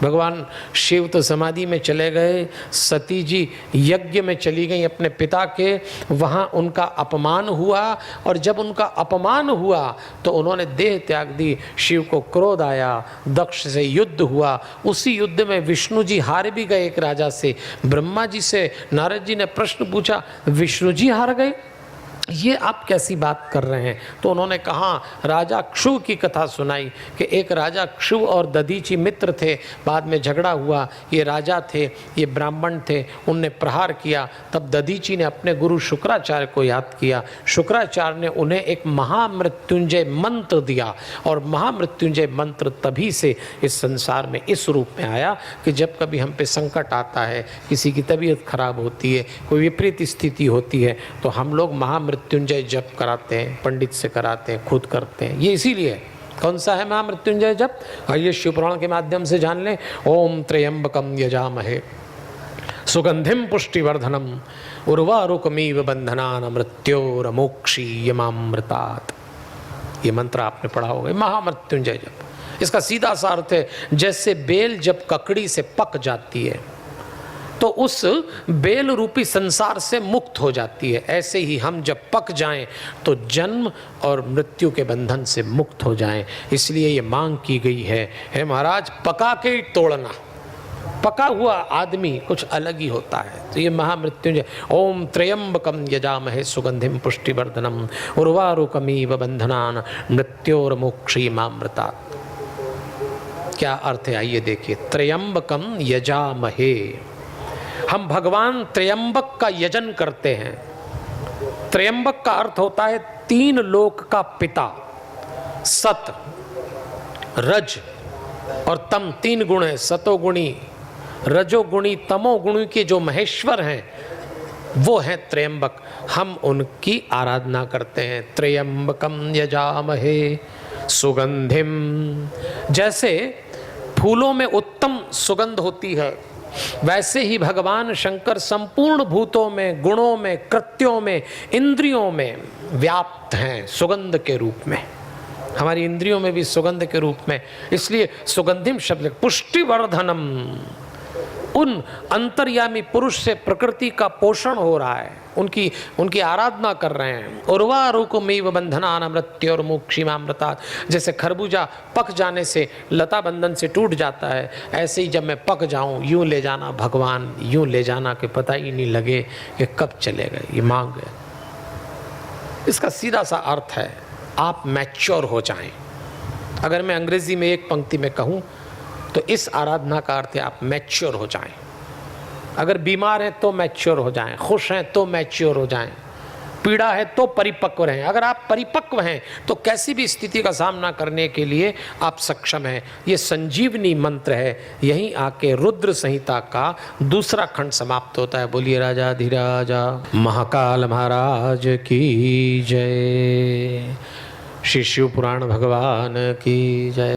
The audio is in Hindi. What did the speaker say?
भगवान शिव तो समाधि में चले गए, सती जी यज्ञ में चली गई अपने पिता के, वहाँ उनका अपमान हुआ, और जब उनका अपमान हुआ तो उन्होंने देह त्याग दी। शिव को क्रोध आया, दक्ष से युद्ध हुआ। उसी युद्ध में विष्णु जी हार भी गए एक राजा से। ब्रह्मा जी से नारद जी ने प्रश्न पूछा, विष्णु जी हार गए, ये आप कैसी बात कर रहे हैं? तो उन्होंने कहा, राजा क्षुव की कथा सुनाई कि एक राजा क्षुव और दधीचि मित्र थे, बाद में झगड़ा हुआ, ये राजा थे, ये ब्राह्मण थे, उनने प्रहार किया। तब दधीचि ने अपने गुरु शुक्राचार्य को याद किया। शुक्राचार्य ने उन्हें एक महामृत्युंजय मंत्र दिया, और महामृत्युंजय मंत्र तभी से इस संसार में इस रूप में आया कि जब कभी हम पे संकट आता है, किसी की तबीयत खराब होती है, कोई विपरीत स्थिति होती है, तो हम लोग महामृत्युंजय जप कराते हैं, पंडित से कराते हैं, खुद करते हैं। ये इसीलिए कौन सा है महामृत्युंजय जप? आइए शिव पुराण के माध्यम से जान लें। ओम त्र्यंबकम यजामहे सुगंधिम पुष्टिवर्धनम उर्वारुकमिव बंधनान मृत्योर्मोक्षीयमामृतात्। ये मंत्र आपने पढ़ा होगा, महामृत्युंजय जप। इसका सीधा सा अर्थ है, जैसे बेल जब ककड़ी से पक जाती है तो उस बेल रूपी संसार से मुक्त हो जाती है, ऐसे ही हम जब पक जाएं तो जन्म और मृत्यु के बंधन से मुक्त हो जाएं। इसलिए ये मांग की गई है महाराज, पका के ही तोड़ना। पका हुआ आदमी कुछ अलग ही होता है। तो ये महामृत्युंजय, ओम त्र्यंबकम यजामहे सुगंधिम पुष्टिवर्धनम उर्वारुकमिव बंधनान मृत्योर्मोक्षीयमामृतात्। क्या अर्थ है आइए देखिए। त्र्यंबकम यजामहे, हम भगवान त्र्यंबक का यजन करते हैं। त्र्यंबक का अर्थ होता है तीन लोक का पिता। सत, रज और तम तीन गुण है, सतोगुणी, रजोगुणी, तमोगुणी के जो महेश्वर हैं वो हैं त्र्यंबक। हम उनकी आराधना करते हैं। त्र्यंबकम यजामहे सुगंधिम, जैसे फूलों में उत्तम सुगंध होती है, वैसे ही भगवान शंकर संपूर्ण भूतों में, गुणों में, कृत्यों में, इंद्रियों में व्याप्त हैं सुगंध के रूप में। हमारी इंद्रियों में भी सुगंध के रूप में, इसलिए सुगंधिम शब्द। पुष्टिवर्धनम, उन अंतर्यामी पुरुष से प्रकृति का पोषण हो रहा है, उनकी आराधना कर रहे हैं। उर्वारुकमिव बंधनान मृत्योर्मोक्षीयमामृतात्। जैसे खरबूजा पक जाने से लता बंधन से टूट जाता है, ऐसे ही जब मैं पक जाऊं, यूं ले जाना भगवान, यूं ले जाना कि पता ही नहीं लगे कि कब चले गए। ये मांग है। इसका सीधा सा अर्थ है, आप मैच्योर हो जाएं। अगर मैं अंग्रेजी में एक पंक्ति में कहूं तो इस आराधना का अर्थ है आप मैच्योर हो जाएं। अगर बीमार हैं तो मैच्योर हो जाएं, खुश हैं तो मैच्योर हो जाएं, पीड़ा है तो परिपक्व रहें। अगर आप परिपक्व हैं तो कैसी भी स्थिति का सामना करने के लिए आप सक्षम हैं। ये संजीवनी मंत्र है। यहीं आके रुद्र संहिता का दूसरा खंड समाप्त होता है। बोलिए राजाधिराजा महाकाल महाराज की जय। श्री शिव पुराण भगवान की जय।